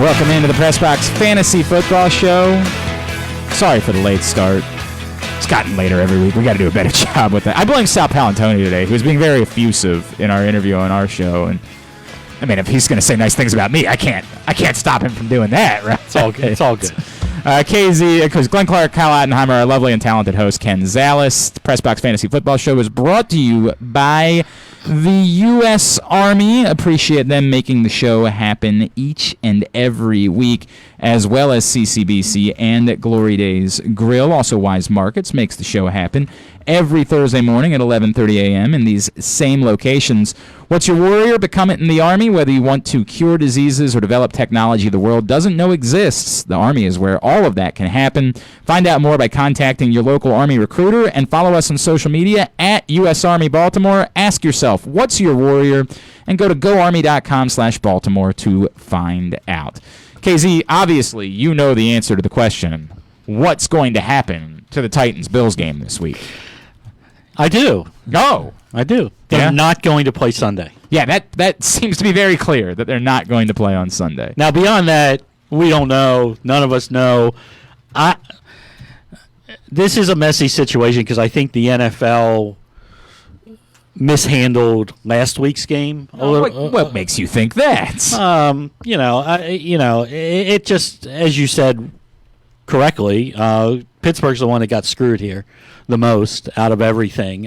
Welcome into the Press Box Fantasy Football Show. Sorry for the late start. It's gotten later every week. We got to do a better job with that. I blame Sal Palantoni today. He was being very effusive in our interview on our show, and I mean, if he's going to say nice things about me, I can't stop him from doing that, right? It's all good. It's all good. KZ, because Glenn Clark, Kyle Ottenheimer, our lovely and talented host, Ken Zalis. The Press Box Fantasy Football Show is brought to you by the U.S. Army. Appreciate them making the show happen each and every week, as well as CCBC and Glory Days Grill. Also, Wise Markets makes the show happen every Thursday morning at 11:30 a.m. in these same locations. What's your warrior? Become it in the Army. Whether you want to cure diseases or develop technology the world doesn't know exists, the Army is where all of that can happen. Find out more by contacting your local Army recruiter and follow us on social media at U.S. Army Baltimore. Ask yourself, what's your warrior? And go to goarmy.com/Baltimore to find out. KZ, obviously, you know the answer to the question, what's going to happen to the Titans-Bills game this week? I do. Oh. I do. They're not going to play Sunday. Yeah, that seems to be very clear that they're not going to play on Sunday. Now, beyond that, we don't know. None of us know. This is a messy situation because I think the NFL mishandled last week's game. What makes you think that? It just, as you said correctly, Pittsburgh's the one that got screwed here the most out of everything.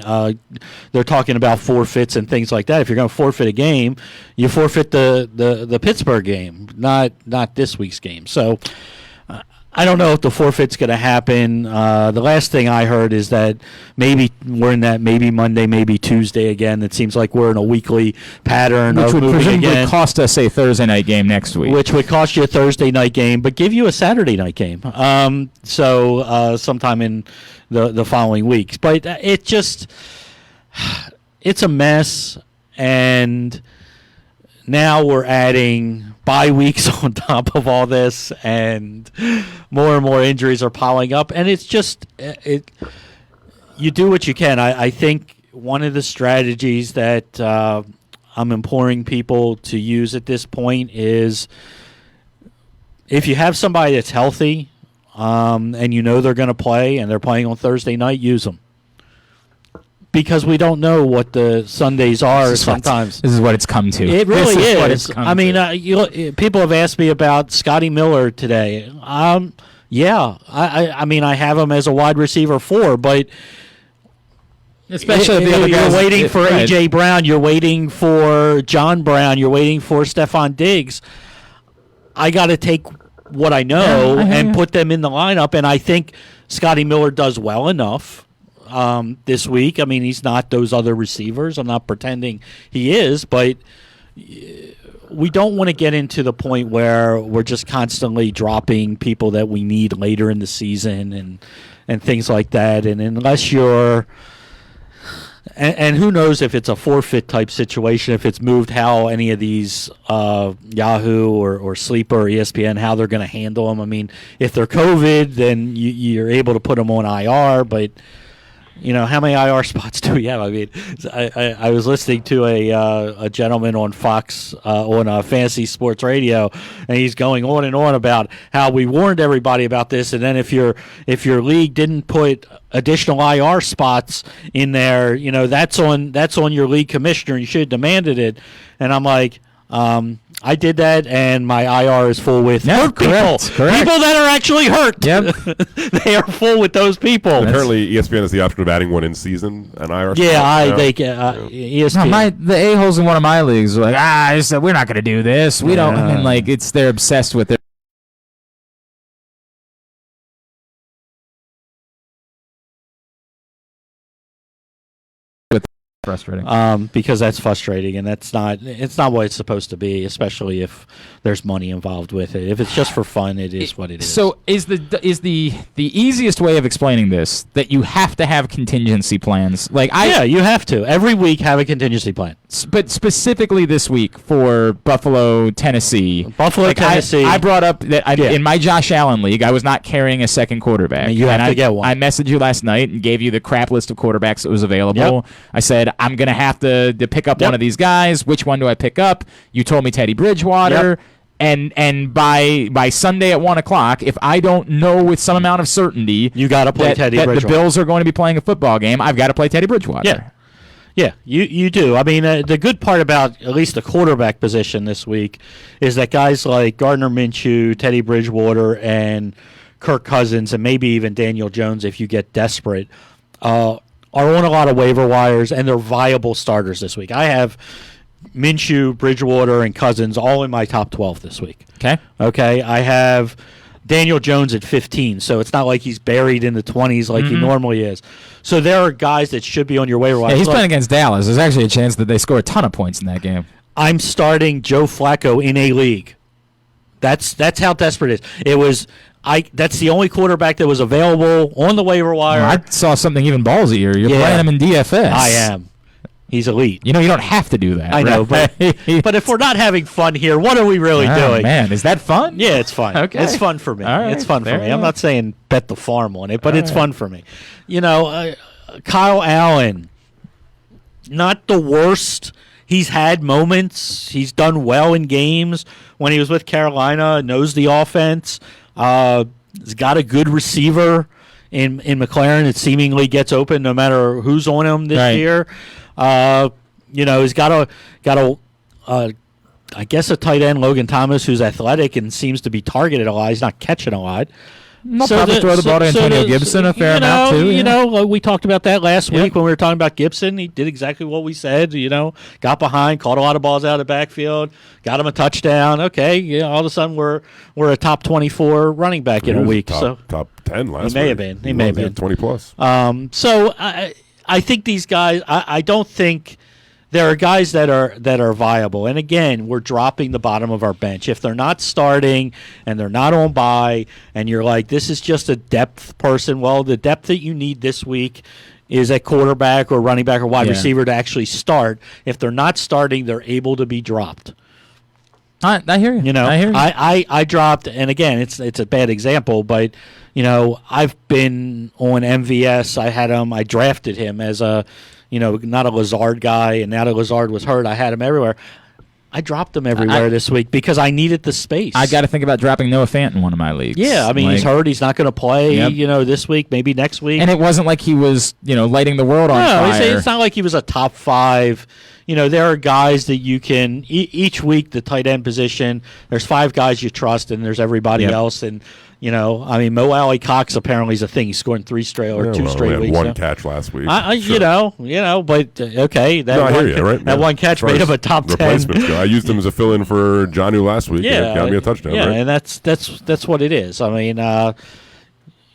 They're talking about forfeits and things like that. If you're going to forfeit a game, you forfeit the Pittsburgh game, not this week's game. So I don't know if the forfeit's going to happen. The last thing I heard is that maybe we're in that maybe Monday, maybe Tuesday again. It seems like we're in a weekly pattern which of would moving presumably again. Cost us a Thursday night game next week. Which would cost you a Thursday night game, but give you a Saturday night game. Sometime in the following weeks. But it's a mess, and now we're adding bye weeks on top of all this, and more injuries are piling up, and it's just you do what you can. I think one of the strategies that I'm imploring people to use at this point is if you have somebody that's healthy and you know they're going to play and they're playing on Thursday night, use them. Because we don't know what the Sundays are sometimes. This is what it's come to. It really is. I mean, people have asked me about Scotty Miller today. Yeah, I mean, I have him as a wide receiver 4, but especially if the other guys, you're waiting for A.J. Brown, you're waiting for John Brown, you're waiting for Stephon Diggs. I got to take what I know and put them in the lineup, and I think Scotty Miller does well enough this week. I mean, he's not those other receivers. I'm not pretending he is, but we don't want to get into the point where we're just constantly dropping people that we need later in the season and things like that. And unless you're and who knows if it's a forfeit type situation, if it's moved, how any of these Yahoo or Sleeper or ESPN, how they're going to handle them. I mean, if they're COVID, then you're able to put them on IR, but you know, how many IR spots do we have? I mean, I was listening to a gentleman on Fox on Fantasy Sports Radio, and he's going on and on about how we warned everybody about this, and then if your league didn't put additional IR spots in there, you know, that's on your league commissioner. You should have demanded it. And I'm like, I did that, and my IR is full with hurt people. Correct. People that are actually hurt. Yep. They are full with those people. Apparently, ESPN has the option of adding one in season, an IR. ESPN. The a-holes in one of my leagues were like, we're not going to do this. We don't. I mean, like, they're obsessed with it. Frustrating. Because that's frustrating, and it's not what it's supposed to be, especially if there's money involved with it. If it's just for fun, it is what it is. So is the easiest way of explaining this that you have to have contingency plans? You have to every week have a contingency plan. But specifically this week for Buffalo, Tennessee. Tennessee. I brought up that in my Josh Allen league, I was not carrying a second quarterback. And you have to get one. I messaged you last night and gave you the crap list of quarterbacks that was available. Yep. I said, I'm going to have to pick up one of these guys. Which one do I pick up? You told me Teddy Bridgewater. Yep. And by Sunday at 1:00, if I don't know with some amount of certainty, you got to play Teddy Bridgewater. The Bills are going to be playing a football game, I've got to play Teddy Bridgewater. Yeah. Yeah, you do. I mean, the good part about at least the quarterback position this week is that guys like Gardner Minshew, Teddy Bridgewater, and Kirk Cousins, and maybe even Daniel Jones if you get desperate, are on a lot of waiver wires, and they're viable starters this week. I have Minshew, Bridgewater, and Cousins all in my top 12 this week. Okay, I have Daniel Jones at 15, so it's not like he's buried in the 20s like he normally is. So there are guys that should be on your waiver wire. Yeah, he's playing against Dallas. There's actually a chance that they score a ton of points in that game. I'm starting Joe Flacco in a league. That's how desperate it is. It was that's the only quarterback that was available on the waiver wire. Well, I saw something even ballsier. You're playing him in DFS. I am. He's elite. You don't have to do that. I know, but if we're not having fun here, what are we really doing? Man, is that fun? Yeah, it's fun. Okay. It's fun for me. Right, it's fun for me. I'm not saying bet the farm on it, but it's fun for me. Kyle Allen, not the worst. He's had moments. He's done well in games when he was with Carolina, knows the offense. He's got a good receiver in McLaren that seemingly gets open no matter who's on him this year. He's got I guess a tight end, Logan Thomas, who's athletic and seems to be targeted a lot. He's not catching a lot. Probably throw the ball to Antonio Gibson a fair amount too. We talked about that last week when we were talking about Gibson. He did exactly what we said. Got behind, caught a lot of balls out of the backfield, got him a touchdown. Okay, all of a sudden we're a top 24 running back in a week. Top 10 last week. He may have been 20 plus. So I think these guys. I don't think. There are guys that are viable, and again, we're dropping the bottom of our bench. If they're not starting and they're not on bye, and you're like, this is just a depth person. Well, the depth that you need this week is at quarterback or running back or wide receiver to actually start. If they're not starting, they're able to be dropped. I hear you. I hear you. I dropped, and again, it's a bad example, but I've been on MVS. I had him. I drafted him as a. Not a Lazard guy, and now that Lazard was hurt, I had him everywhere. I dropped him everywhere this week because I needed the space. I got to think about dropping Noah Fant in one of my leagues. Yeah, I mean, he's hurt. He's not going to play, this week, maybe next week. And it wasn't like he was, lighting the world on fire. No, it's not like he was a top 5. There are guys that you can each week, the tight end position, there's 5 guys you trust, and there's everybody else. And Mo Alley Cox apparently is a thing. He's scoring 2 straight weeks. One catch last week. But okay. I hear you, right? That one catch made him a top 10. I used him as a fill-in for Jonnu last week. Yeah, got me a touchdown. Yeah, right? and that's what it is. I mean,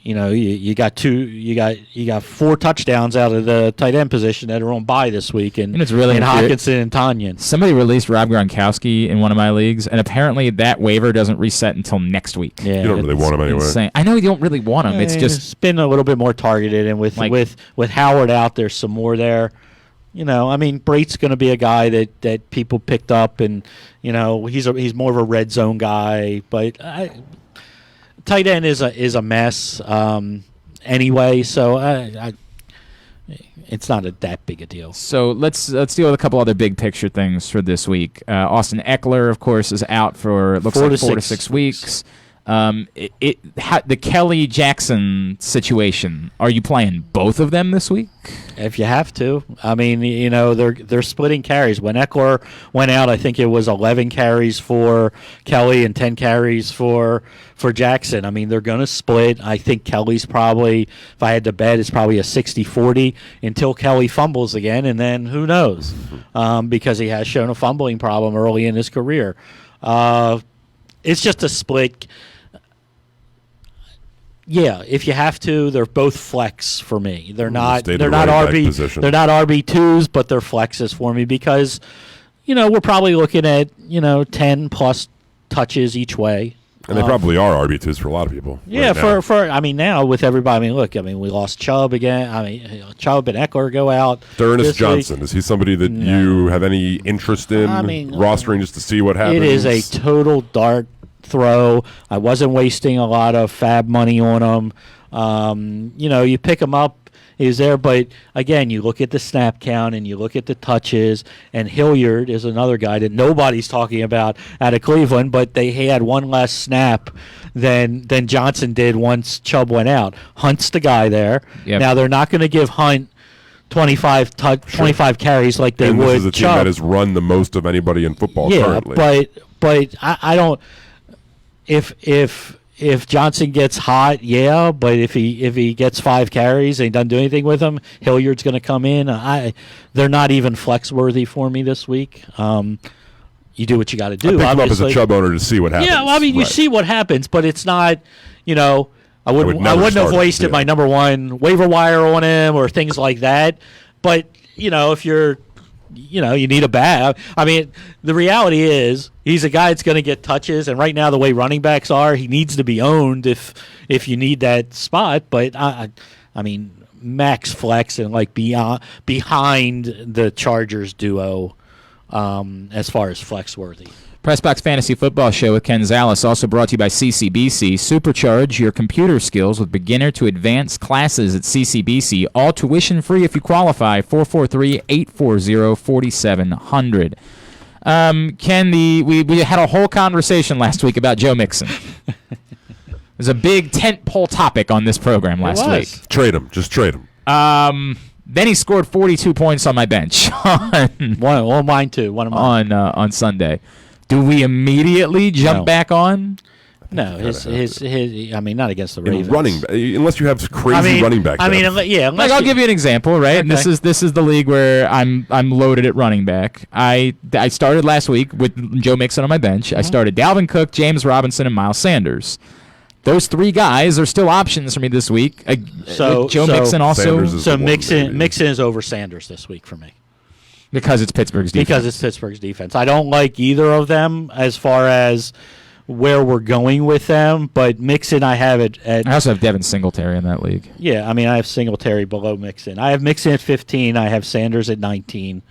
you got 4 touchdowns out of the tight end position that are on bye this week, and it's really Hockenson and Tanyan. Somebody released Rob Gronkowski in one of my leagues, and apparently that waiver doesn't reset until next week. Yeah, you don't really want him anyway. Insane. I know you don't really want him. It's been a little bit more targeted, and with Howard out, there's some more there. Brate's going to be a guy that people picked up, and he's more of a red zone guy, but tight end is a mess anyway, so it's not that big a deal. So let's deal with a couple other big picture things for this week. Austin Eckler, of course, is out for 4 to 6 weeks. The Kelly Jackson situation. Are you playing both of them this week? If you have to, they're splitting carries. When Eckler went out, I think it was 11 carries for Kelly and 10 carries for Jackson. They're going to split. I think Kelly's probably, if I had to bet, it's probably a 60-40 until Kelly fumbles again, and then who knows? Because he has shown a fumbling problem early in his career. It's just a split. Yeah, if you have to, they're both flex for me. They're not RB2s, but they're flexes for me because we're probably looking at 10 plus touches each way. And they probably are RB2s for a lot of people. Yeah, now with everybody. We lost Chubb again. Chubb and Eckler go out. Ernest Johnson, is he somebody that you have any interest in rostering just to see what happens? It is a total dart throw. I wasn't wasting a lot of fab money on him. You pick him up He was there, but again, you look at the snap count and you look at the touches, and Hilliard is another guy that nobody's talking about out of Cleveland, but they had one less snap than Johnson did once Chubb went out. Hunt's the guy there. Yep. Now they're not going to give Hunt 25 carries like they would. This is a team Chubb. that has run the most of anybody in football currently. but I don't. If Johnson gets hot, yeah, but if he gets 5 carries and he doesn't do anything with them, Hilliard's going to come in. They're not even flex worthy for me this week. You do what you got to do. I picked him up as a Chubb owner to see what happens. Yeah, well, I mean, you see what happens, but it's not. I wouldn't have wasted my number 1 waiver wire on him or things like that. But if you're you need a bat. I mean, the reality is he's a guy that's going to get touches, and right now the way running backs are, he needs to be owned if you need that spot. But I mean, max flex and like behind the Chargers duo as far as flex worthy. Pressbox Fantasy Football Show with Ken Zalis, also brought to you by CCBC. Supercharge your computer skills with beginner to advanced classes at CCBC. All tuition free if you qualify. 443-840-4700. Ken, we had a whole conversation last week about Joe Mixon. It was a big tentpole topic on this program last week. Trade him. Just trade him. Then he scored 42 points on my bench. Mine too. One of mine. On Sunday. Do we immediately jump back on? No, his I mean, not against the Ravens. Unless you have crazy running back. I'll give you an example, right? Okay. And this is the league where I'm loaded at running back. I started last week with Joe Mixon on my bench. Mm-hmm. I started Dalvin Cook, James Robinson, and Miles Sanders. Those 3 guys are still options for me this week. Mixon also. So Mixon is over Sanders this week for me. Because it's Pittsburgh's defense. I don't like either of them as far as where we're going with them, but Mixon I have it at... I also have Devin Singletary in that league. Yeah, I mean, I have Singletary below Mixon. I have Mixon at 15. I have Sanders at 19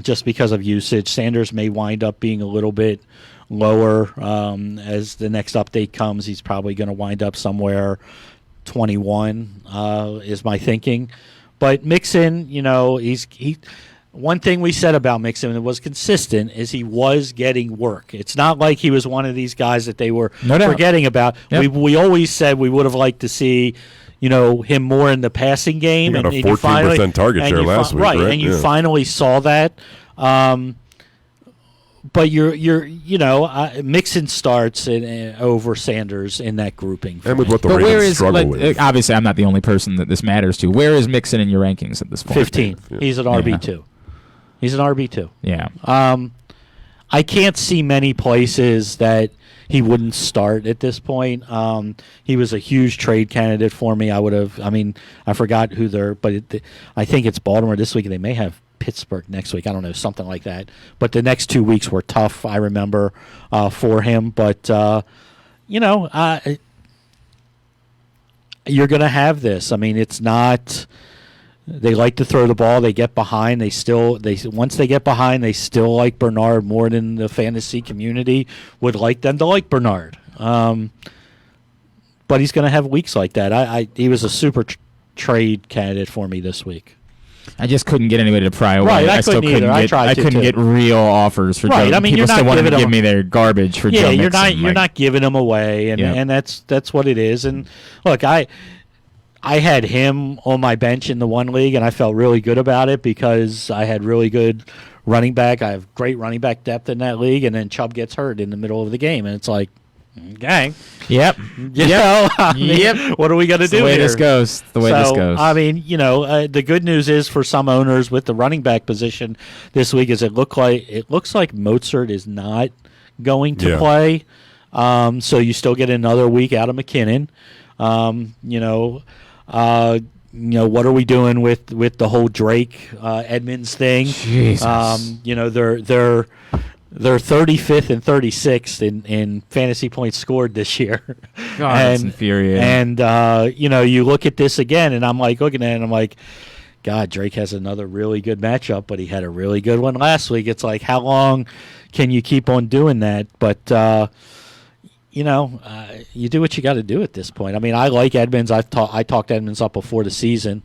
just because of usage. Sanders may wind up being a little bit lower as the next update comes. He's probably going to wind up somewhere 21 is my thinking. But Mixon, he one thing we said about Mixon that was consistent is he was getting work. It's not like he was one of these guys that they were forgetting about. Yep. We always said we would have liked to see, him more in the passing game. He got a 14% target share last week, right? And you finally saw that. But Mixon starts over Sanders in that grouping. And with what the Ravens struggle with. Obviously, I'm not the only person that this matters to. Where is Mixon in your rankings at this point? 15. Yeah. He's an RB2. He's an RB2. Yeah. I can't see many places that he wouldn't start at this point. He was a huge trade candidate for me. I forgot who I think it's Baltimore this week, and they may have Pittsburgh next week. I don't know, something like that. But the next 2 weeks were tough, I remember, for him. But, you're going to have this. I mean, it's not... They like to throw the ball. They get behind. Once they get behind, they still like Bernard more than the fantasy community would like them to like Bernard. But he's going to have weeks like that. He was a super trade candidate for me this week. I just couldn't get anybody to pry away. Right, I couldn't either. I couldn't get real offers for Joe. I mean, people still wanted to give them, me their garbage for Joe Mixon. You're not giving them away, and that's what it is. And look, I had him on my bench in the one league, and I felt really good about it because I had really good running back. I have great running back depth in that league, and then Chubb gets hurt in the middle of the game, and it's like, gang. Yep. What are we going to do the way here? This goes. The way this goes. I mean, the good news is for some owners with the running back position this week is it looks like Mozart is not going to play. So you still get another week out of McKinnon. What are we doing with the whole Drake Edmonds thing? Jesus. They're 35th and 36th in fantasy points scored this year. God, that's infuriating. And you look at this again, and I'm like looking at it, and I'm like, God, Drake has another really good matchup, but he had a really good one last week. It's like, how long can you keep on doing that? But you do what you got to do at this point. I mean, I like Edmonds. I talked Edmonds up before the season.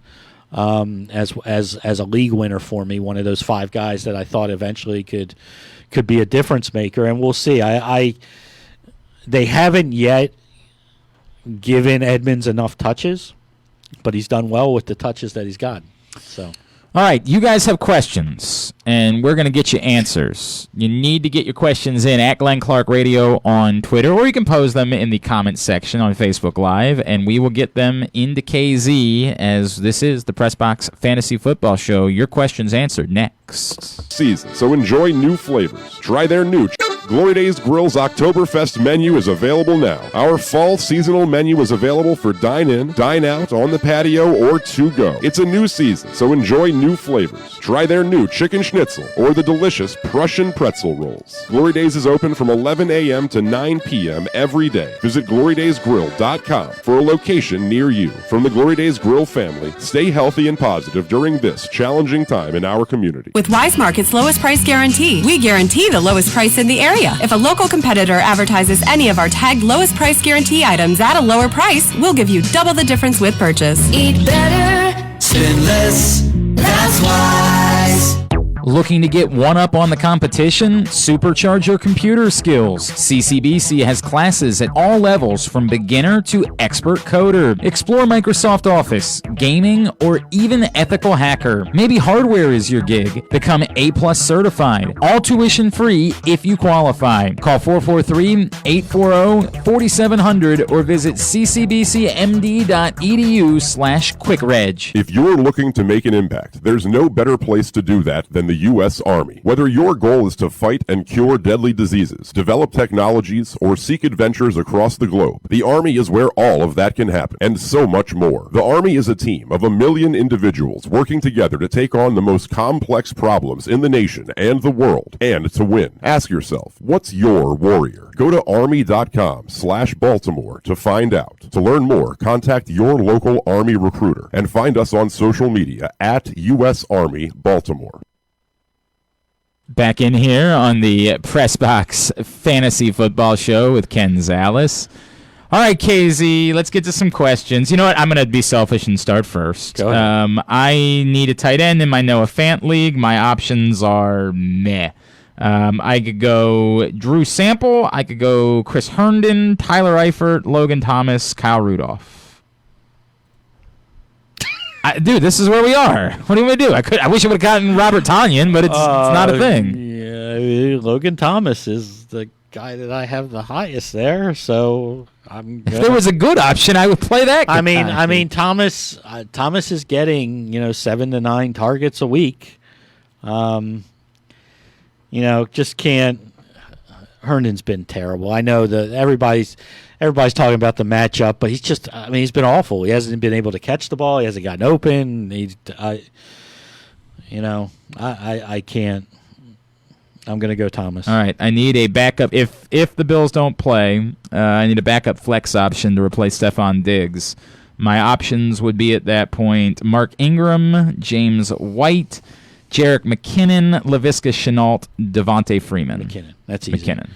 as a league winner for me. One of those 5 guys that I thought eventually could be a difference maker, and we'll see. They haven't yet given Edmonds enough touches, but he's done well with the touches that he's got. So. All right, you guys have questions, and we're going to get you answers. You need to get your questions in at Glenn Clark Radio on Twitter, or you can pose them in the comments section on Facebook Live, and we will get them into KZ, as this is the Press Box Fantasy Football Show. Your questions answered next. Season, so enjoy new flavors. Try their new Glory Days Grill's Oktoberfest menu is available now. Our fall seasonal menu is available for dine-in, dine-out, on the patio, or to-go. It's a new season, so enjoy new flavors. Try their new chicken schnitzel or the delicious Prussian pretzel rolls. Glory Days is open from 11 a.m. to 9 p.m. every day. Visit GloryDaysGrill.com for a location near you. From the Glory Days Grill family, stay healthy and positive during this challenging time in our community. With Wise Market's lowest price guarantee, we guarantee the lowest price in the area. If a local competitor advertises any of our tagged lowest price guarantee items at a lower price, we'll give you double the difference with purchase. Eat better, spend less, that's Wise. Looking to get one up on the competition? Supercharge your computer skills. CCBC has classes at all levels from beginner to expert coder. Explore Microsoft Office, gaming, or even ethical hacker. Maybe hardware is your gig. Become A+ certified. All tuition free if you qualify. Call 443-840-4700 or visit ccbcmd.edu/quickreg. If you're looking to make an impact, there's no better place to do that than the U.S. Army. Whether your goal is to fight and cure deadly diseases, develop technologies, or seek adventures across the globe, the Army is where all of that can happen, and so much more. The Army is a team of 1 million individuals working together to take on the most complex problems in the nation and the world, and to win. Ask yourself, what's your warrior? Go to army.com/Baltimore to find out. To learn more, contact your local Army recruiter and find us on social media at U.S. Army Baltimore. Back in here on the Press Box Fantasy Football Show with Ken Zalis. All right, KZ, let's get to some questions. You know what? I'm going to be selfish and start first. Go ahead. I need a tight end in my Noah Fant league. My options are meh. I could go Drew Sample. I could go Chris Herndon, Tyler Eifert, Logan Thomas, Kyle Rudolph. Dude, this is where we are. What do you want me to do? I wish I would have gotten Robert Tonyan, but it's not a thing. Yeah, Logan Thomas is the guy that I have the highest there, so I'm. If there was a good option, I would play that guy. I mean, Thomas is getting 7 to 9 targets a week. Just can't. Herndon's been terrible. I know that everybody's talking about the matchup, but he's been awful. He hasn't been able to catch the ball. He hasn't gotten open. I can't. I'm going to go Thomas. All right. I need a backup. If the Bills don't play, I need a backup flex option to replace Stephon Diggs. My options would be at that point Mark Ingram, James White, Jerick McKinnon, Laviska Shenault, Devontae Freeman. McKinnon. That's easy. McKinnon.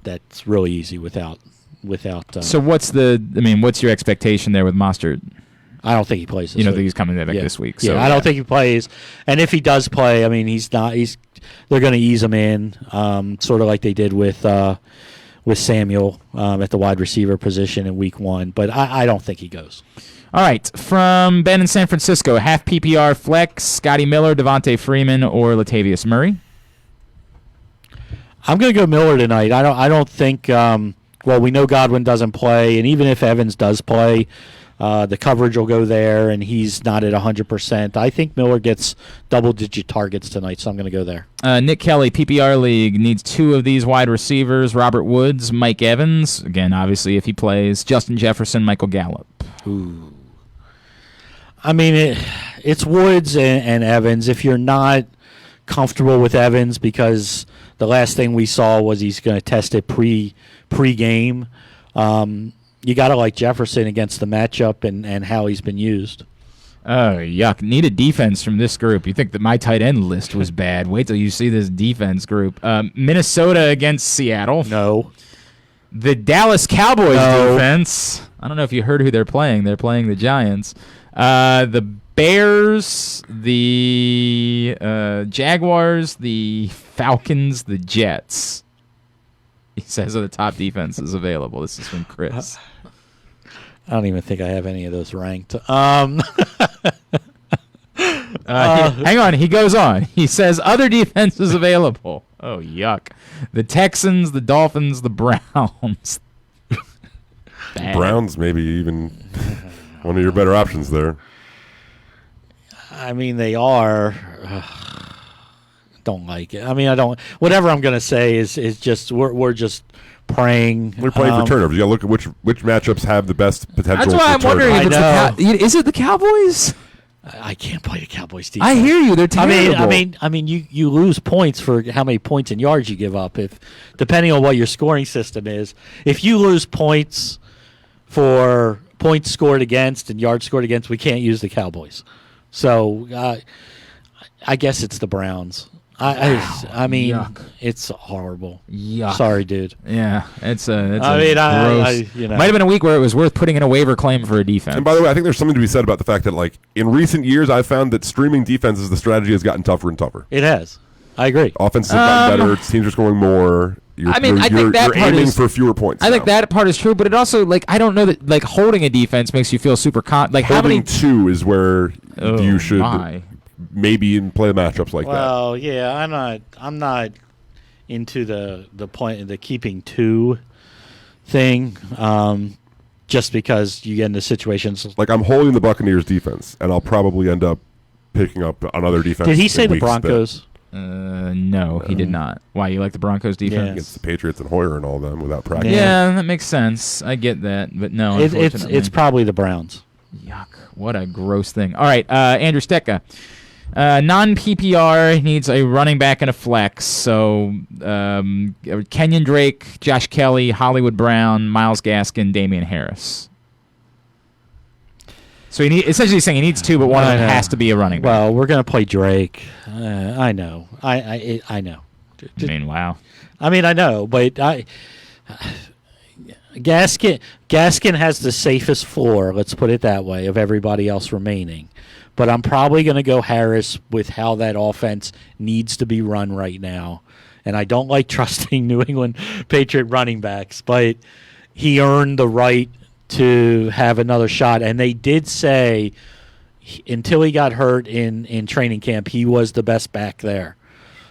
That's really easy without. So what's your expectation there with Mostert? I don't think he plays. You don't think he's coming back this week? So I don't think he plays. And if he does play, he's not. They're going to ease him in, sort of like they did with Samuel at the wide receiver position in Week 1. But I don't think he goes. All right, from Ben in San Francisco, half PPR flex, Scotty Miller, Devontae Freeman, or Latavius Murray? I'm going to go Miller tonight. I don't think. We know Godwin doesn't play, and even if Evans does play, the coverage will go there, and he's not at 100%. I think Miller gets double-digit targets tonight, so I'm going to go there. Nick Kelly, PPR League, needs 2 of these wide receivers, Robert Woods, Mike Evans, again, obviously, if he plays, Justin Jefferson, Michael Gallup. Ooh. It's Woods and Evans. If you're not comfortable with Evans because the last thing we saw was he's going to test it pre-game, you got to like Jefferson against the matchup and how he's been used. Oh, yuck. Need a defense from this group. You think that my tight end list was bad. Wait till you see this defense group. Minnesota against Seattle. No. The Dallas Cowboys defense. I don't know if you heard who they're playing. They're playing the Giants. The Bears, the Jaguars, the Falcons, the Jets. He says are the top defenses available. This is from Chris. I don't even think I have any of those ranked. Hang on. He goes on. He says other defenses available. Oh, yuck. The Texans, the Dolphins, the Browns. Browns, maybe even one of your better options there. I mean, they are. Don't like it. I mean, I don't. Whatever I'm going to say is just we're just praying. We're playing for turnovers. You got to look at which matchups have the best potential. That's why I'm wondering if it's is it the Cowboys? I can't play the Cowboys defense. I hear you. They're terrible. I mean, you lose points for how many points and yards you give up. If depending on what your scoring system is, if you lose points for points scored against and yards scored against, we can't use the Cowboys. So I guess it's the Browns. I mean, yuck. It's horrible. Yuck. Sorry, dude. Yeah, it's gross. You know. Might have been a week where it was worth putting in a waiver claim for a defense. And by the way, I think there's something to be said about the fact that, like, in recent years, I've found that streaming defenses, the strategy has gotten tougher and tougher. It has. I agree. Offenses have gotten better. Teams are scoring more. I think that you're part aiming is for fewer points. I think that part is true, but it also, like, I don't know that, like, holding a defense makes you feel super like how many two is where you should maybe play matchups like that. Well, yeah, I'm not into the point the keeping two thing. Just because you get into situations like I'm holding the Buccaneers defense, and I'll probably end up picking up another defense. Did he say the Broncos? No, he did not. Why, you like the Broncos defense? Yeah. Against the Patriots and Hoyer and all of them without practice. Yeah, that makes sense. I get that, but no, it's probably the Browns. Yuck! What a gross thing. All right, Andrew Stecca. Non-PPR needs a running back and a flex. So Kenyon Drake, Josh Kelly, Hollywood Brown, Myles Gaskin, Damian Harris. So essentially saying he needs two, but one of them has to be a running back. Well, we're going to play Drake. I know. I know. I mean, wow. I mean, I know, but Gaskin has the safest floor, let's put it that way, of everybody else remaining. But I'm probably going to go Harris with how that offense needs to be run right now. And I don't like trusting New England Patriot running backs, but he earned the right to have another shot. And they did say until he got hurt in training camp, he was the best back there.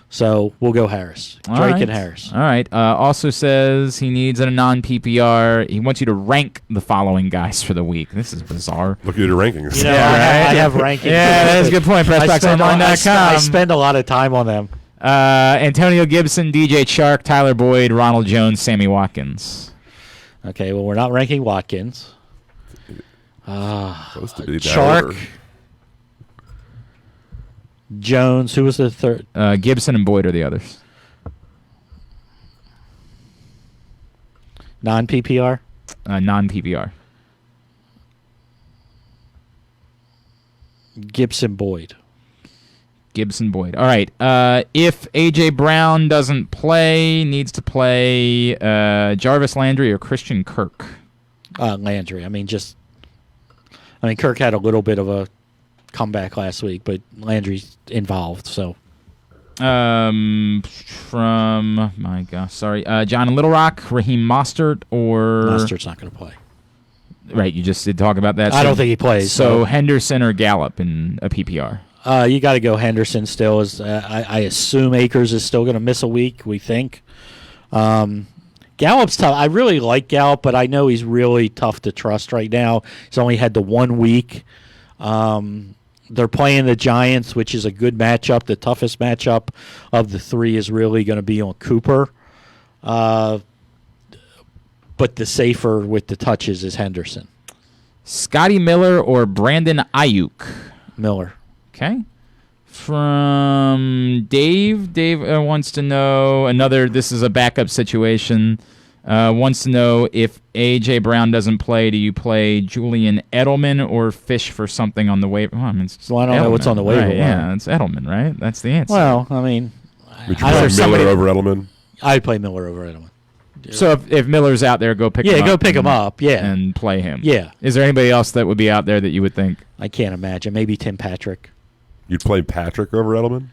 So we'll go Harris. Drake and Harris. All right. Also says he needs a non-PPR. He wants you to rank the following guys for the week. This is bizarre. Look at your rankings. You know, I have rankings. Yeah, that's a good point. PressBoxOnline.com. I spend a lot of time on them. Antonio Gibson, DJ Chark, Tyler Boyd, Ronald Jones, Sammy Watkins. Okay, well, we're not ranking Watkins. Supposed to be that Chark. order. Jones, who was the third? Gibson and Boyd are the others. Non-PPR? Non-PPR. Gibson, Boyd. Gibson, Boyd. All right. If A.J. Brown doesn't play, needs to play Jarvis Landry or Christian Kirk. Landry. I mean, Kirk had a little bit of a comeback last week, but Landry's involved, so. John Little Rock, Raheem Mostert, or Mostert's not going to play. Right, you just did talk about that. I don't think he plays. So Henderson or Gallup in a PPR. You got to go Henderson still. I assume Akers is still going to miss a week, we think. Gallup's tough. I really like Gallup, but I know he's really tough to trust right now. He's only had the 1 week. They're playing the Giants, which is a good matchup. The toughest matchup of the three is really going to be on Cooper. But the safer with the touches is Henderson. Scotty Miller or Brandon Ayuk? Miller. Okay. From Dave. Dave wants to know this is a backup situation. Wants to know if A.J. Brown doesn't play, do you play Julian Edelman or fish for something on the waiver? Well, I mean, I don't know what's on the waiver. Right, yeah, it's Edelman, right? That's the answer. Well, I mean, Would you play Miller over Edelman? I'd play Miller over Edelman. So if Miller's out there, go pick him up. Yeah, go pick him up. Yeah, and play him. Yeah. Is there anybody else that would be out there that you would think? I can't imagine. Maybe Tim Patrick. You'd play Patrick over Edelman?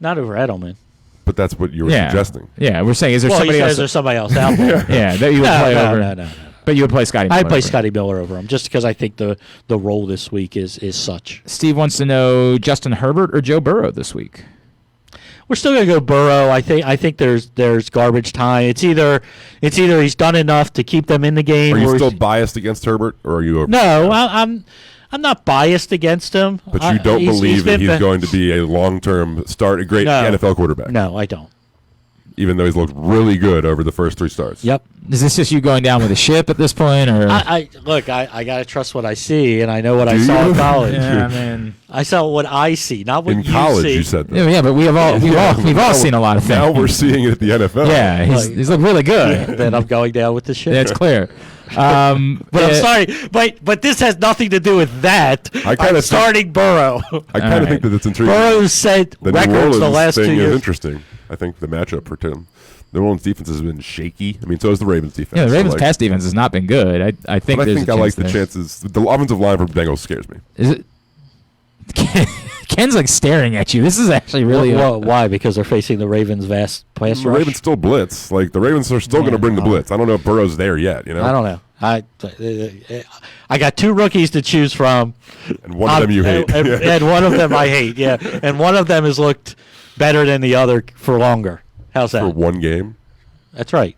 Not over Edelman. But that's what you were suggesting. Yeah, we're saying, is there somebody else? Is there somebody else out there? Yeah, that you would play over. No. But you would play Scotty Miller. I'd play Scotty Miller over him just because I think the role this week is such. Steve wants to know Justin Herbert or Joe Burrow this week. We're still gonna go Burrow. I think there's garbage time. It's either he's done enough to keep them in the game. Are you or still biased against Herbert, or are you? No, I'm not biased against him. But you don't believe that he's going to be a long-term a great NFL quarterback. No, I don't. Even though he's looked really good over the first 3 starts. Yep. Is this just you going down with a ship at this point, or? I gotta trust what I see, and I know what I saw in college. Yeah, man. I saw what I see, not what In you college, see. you said that. Yeah, but we've all seen a lot of things. Now we're seeing it at the NFL. Yeah, he's looked really good. Then I'm going down with the ship. That's clear. But I'm sorry, but this has nothing to do with that. I'm starting Burrow. I kind of think that it's intriguing. Burrow set the records the last 2 thing years. is interesting. I think the matchup for Tim. The New Orleans defense has been shaky. I mean, so has the Ravens defense. Yeah, the Ravens' pass defense has not been good. I think. But I there's think a I like chance the there. chances. The offensive line for Bengals scares me. Is it? Ken's like staring at you. This is actually really. Why? Because they're facing the Ravens' vast pass The rush. Ravens still blitz. Like the Ravens are still going to bring the blitz. I don't know if Burrow's there yet. You know. I don't know. I got 2 rookies to choose from, And one of them you hate. and one of them I hate. Yeah, and one of them has looked better than the other for longer. How's that? For one game. That's right.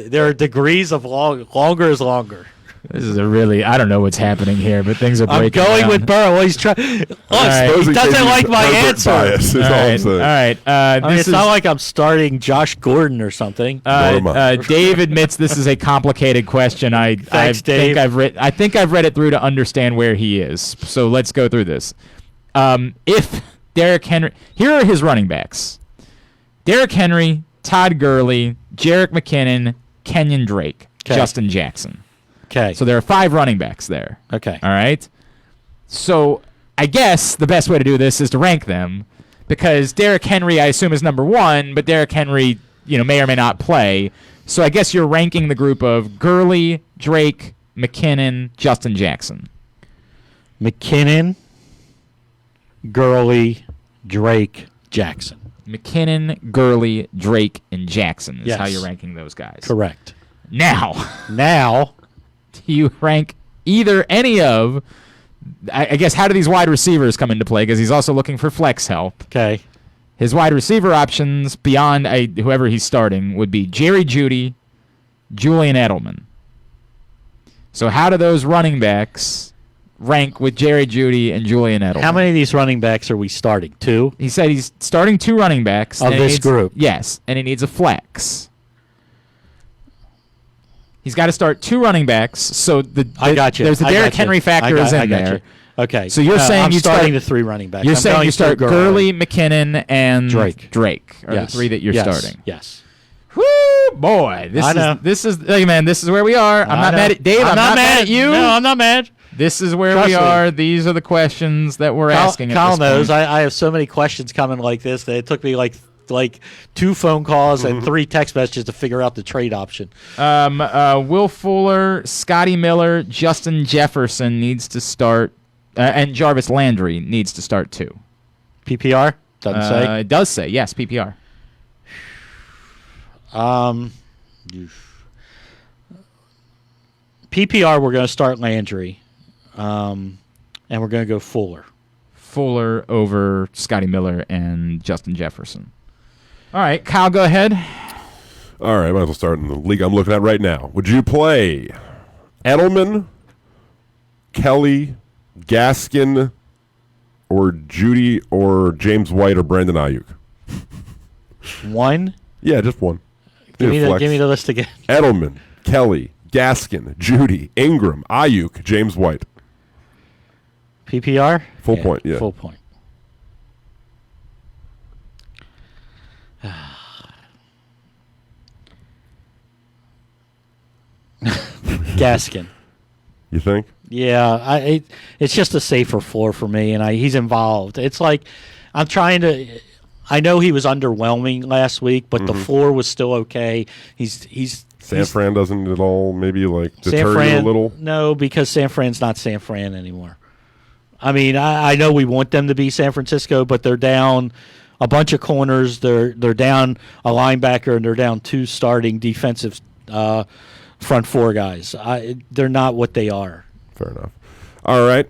There are degrees of longer is longer. This is a really. I don't know what's happening here, but things are breaking. I'm going down. with Burrow. Well, he's trying. Look, right. he doesn't like my Herbert answer. bias is All all I'm right, saying. all right. I mean, This it's is, not like I'm starting Josh Gordon or something. Dave admits this is a complicated question. Thanks, Dave. I think I've read it through to understand where he is. So let's go through this. If Derrick Henry, here are his running backs: Derrick Henry, Todd Gurley, Jerick McKinnon, Kenyon Drake, Justin Jackson. Okay. So there are 5 running backs there. Okay. All right. So I guess the best way to do this is to rank them, because Derrick Henry, I assume, is number 1, but Derrick Henry, may or may not play. So I guess you're ranking the group of Gurley, Drake, McKinnon, Justin Jackson. McKinnon, Gurley, Drake, Jackson. McKinnon, Gurley, Drake, and Jackson is Yes. how you're ranking those guys. Correct. Now, do you rank either any of, I guess, how do these wide receivers come into play? Because he's also looking for flex help. Okay. His wide receiver options beyond whoever he's starting would be Jerry Jeudy, Julian Edelman. So how do those running backs rank with Jerry Jeudy and Julian Edelman? How many of these running backs are we starting? 2? He said he's starting 2 running backs. Of and this group? Yes, and he needs a flex. He's got to start 2 running backs. So I got you. There's the Derrick Henry factor is in there. You. Okay. So you're saying I'm you starting the 3 running backs. You're I'm saying going you start to Gurley, McKinnon, and Drake. Are the 3 that you're starting. Yes. Woo, boy! This is man. This is where we are. I'm not mad at Dave. I'm not mad at you. No, I'm not mad. This is where Trust we me. are. These are the questions that we're asking. Kyle at this knows. point. I have so many questions coming like this that it took me like 2 phone calls and 3 text messages to figure out the trade option. Will Fuller, Scotty Miller, Justin Jefferson needs to start, and Jarvis Landry needs to start too. PPR doesn't say. It does say yes. PPR. PPR, we're going to start Landry, and we're going to go Fuller. Fuller over Scotty Miller and Justin Jefferson. All right, Kyle, go ahead. All right, might as well start in the league I'm looking at right now. Would you play Edelman, Kelly, Gaskin, or Judy, or James White, or Brandon Ayuk? 1? Yeah, just 1. Give Need a me flex. the list again. Edelman, Kelly, Gaskin, Judy, Ingram, Ayuk, James White. PPR? Full point, yeah. Full point. Gaskin. You think? Yeah, it's just a safer floor for me, and he's involved. It's like I'm trying to. I know he was underwhelming last week, but the floor was still okay. San Fran doesn't at all maybe like San deter Fran, you a little? No, because San Fran's not San Fran anymore. I mean, I know we want them to be San Francisco, but they're down a bunch of corners. They're down a linebacker, and they're down 2 starting defensive front 4 guys. They're not what they are. Fair enough. All right.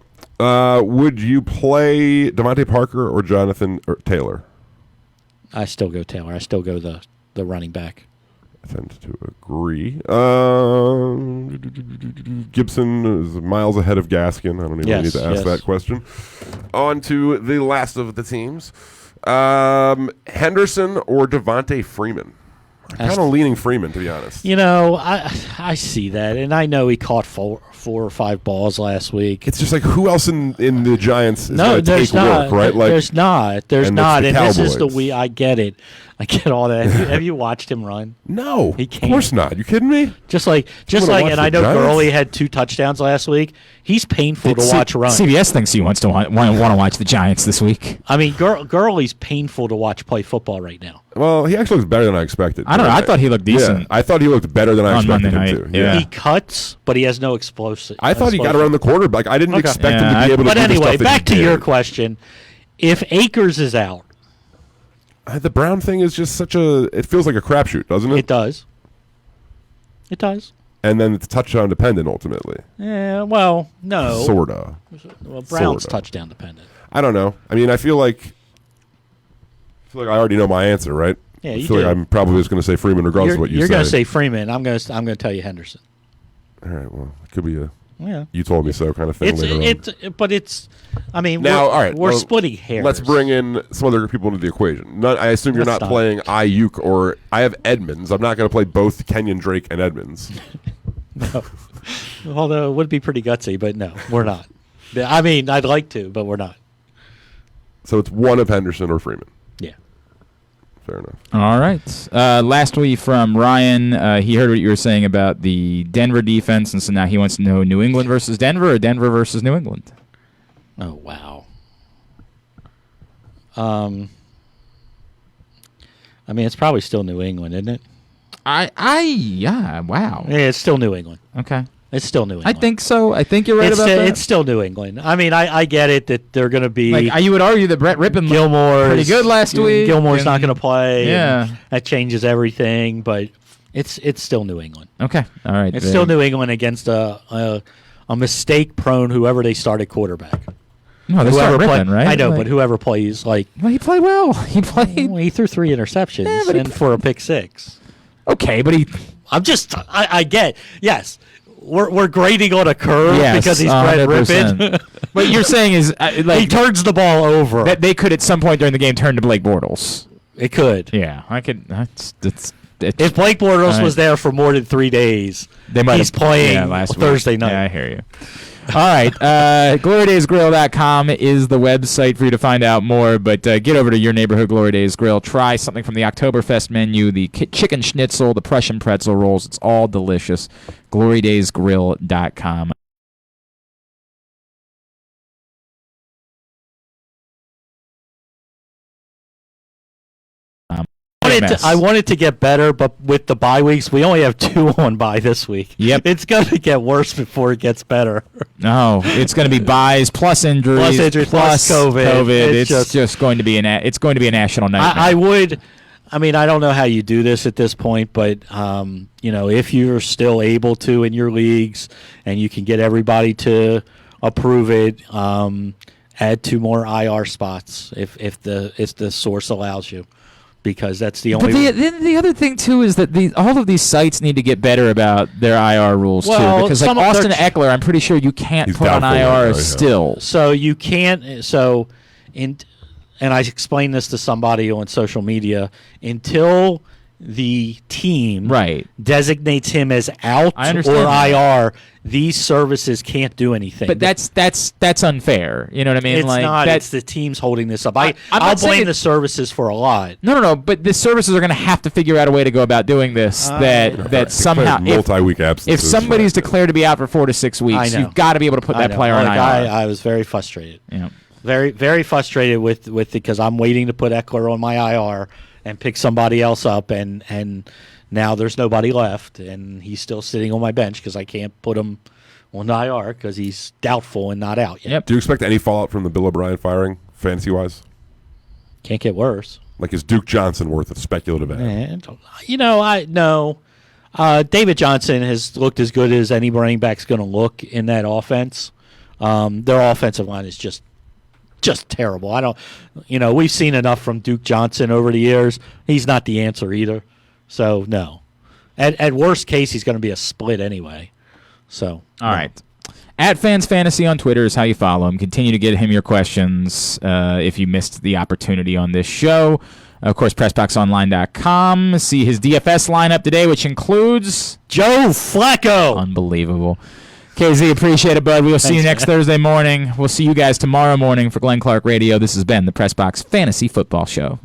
Would you play Devontae Parker or Jonathan Taylor? I still go Taylor. I still go the running back. I tend to agree. Gibson is miles ahead of Gaskin. I don't even need to ask that question. On to the last of the teams. Henderson or Devontae Freeman? I'm kind of leaning Freeman, to be honest. You know, I see that, and I know he caught 4 or 5 balls last week. It's just like, who else in the Giants is no, going to take work, right? Like, there's not. and This is the I get it. I get all that. Have you watched him run? No, he of can't. course not. You kidding me? Just like, and I know Gurley had 2 touchdowns last week. He's painful to watch run. CBS thinks he wants to want to watch the Giants this week. I mean, Gurley's painful to watch play football right now. Well, he actually looks better than I expected. I don't know. I thought he looked decent. Yeah, I thought he looked better than I expected him to. Yeah. He cuts, but he has no explosive. I thought he got around the corner. Like, I didn't expect him to be able to. But do anyway, the stuff back that he to your did. question. If Akers is out, the Brown thing is just such a. It feels like a crapshoot, doesn't it? it does. It does. And then it's touchdown dependent ultimately. Yeah. Well, no. Sorta. Well, Brown's Sorta. touchdown dependent. I don't know. I mean, I feel like I already know my answer, right? Yeah, I you feel do. like I'm probably just going to say Freeman regardless of what you say. You're going to say Freeman. I'm going to tell you Henderson. All right. Well, it could be a. Yeah. You told me so kind of thing. But it's. I mean, Now, all right, we're splitting hairs. Let's bring in some other people into the equation. I assume you're Let's not not. playing Ayuk or I have Edmonds. I'm not going to play both Kenyon Drake and Edmonds. No. Although it would be pretty gutsy, but no, we're not. I mean, I'd like to, but we're not. So it's one of Henderson or Freeman. Yeah. Fair enough. All right. Lastly, from Ryan, he heard what you were saying about the Denver defense, and so now he wants to know New England versus Denver or Denver versus New England. Oh, wow. I mean, it's probably still New England, isn't it? Yeah, wow. Yeah, it's still New England. Okay. It's still New England. I think so. I think you're right about that. It's still New England. I mean, I get it that they're going to be. Like, you would argue that Brett Rippon looked Gilmore's pretty good last week. Gilmore's and- not going to play. Yeah. and that changes everything, but it's still New England. Okay. All right. It's still New England against a mistake-prone whoever they started quarterback. No, they Whoever started Rippon, right? I know, Like- but whoever plays, like, Well, he played well. He played. well, he threw 3 interceptions Yeah, but he- and for a pick 6. Okay, but he. I get, yes, we're grading on a curve Yes, because he's Brett 100%. Rippon. What you're saying is He like turns the ball over. that they could at some point during the game turn to Blake Bortles. It could. Yeah, I could. It's If Blake Bortles All was right. there for more than 3 days, they might he's have playing last week. Thursday night. Yeah, I hear you. All right. GloryDaysGrill.com is the website for you to find out more, but get over to your neighborhood Glory Days Grill. Try something from the Oktoberfest menu, the chicken schnitzel, the Prussian pretzel rolls. It's all delicious. GloryDaysGrill.com. I wanted to get better, but with the bye weeks, we only have 2 on bye this week. Yep. It's going to get worse before it gets better. No, it's going to be buys plus injuries plus COVID. It's just going to be it's going to be a national nightmare. I mean, I don't know how you do this at this point, but if you're still able to in your leagues and you can get everybody to approve it, add 2 more IR spots if the source allows you. Because that's the only. But the other thing too is that all of these sites need to get better about their IR rules too. Because like Austin Eckler, I'm pretty sure you can't He's put on doubtful IR right now, yeah. still. So you can't. And I explained this to somebody on social media until the team designates him as out or IR. These services can't do anything. But that's unfair. You know what I mean? It's like not. That's, It's the team's holding this up. I'll not saying blame the services for a lot. No. But the services are going to have to figure out a way to go about doing this. That somehow, multi-week absences. if somebody's declared to be out for 4 to 6 weeks, you've got to be able to put that player on IR. I was very frustrated. Yeah. Very, very frustrated with it because I'm waiting to put Eckler on my IR and pick somebody else up, and now there's nobody left, and he's still sitting on my bench because I can't put him on the IR because he's doubtful and not out yet. Yep. Do you expect any fallout from the Bill O'Brien firing, fantasy-wise? Can't get worse. Like, is Duke Johnson worth a speculative ad? No. David Johnson has looked as good as any running back's going to look in that offense. Their offensive line is just terrible. We've seen enough from Duke Johnson over the years. He's not the answer either. So, no. At worst case, he's going to be a split anyway. So, all right. At Fans Fantasy on Twitter is how you follow him. Continue to get him your questions if you missed the opportunity on this show. Of course, PressBoxOnline.com. See his DFS lineup today, which includes Joe Flacco. Unbelievable. KZ, appreciate it, bud. We will see you next Thursday morning. We'll see you guys tomorrow morning for Glenn Clark Radio. This has been the PressBox Fantasy Football Show.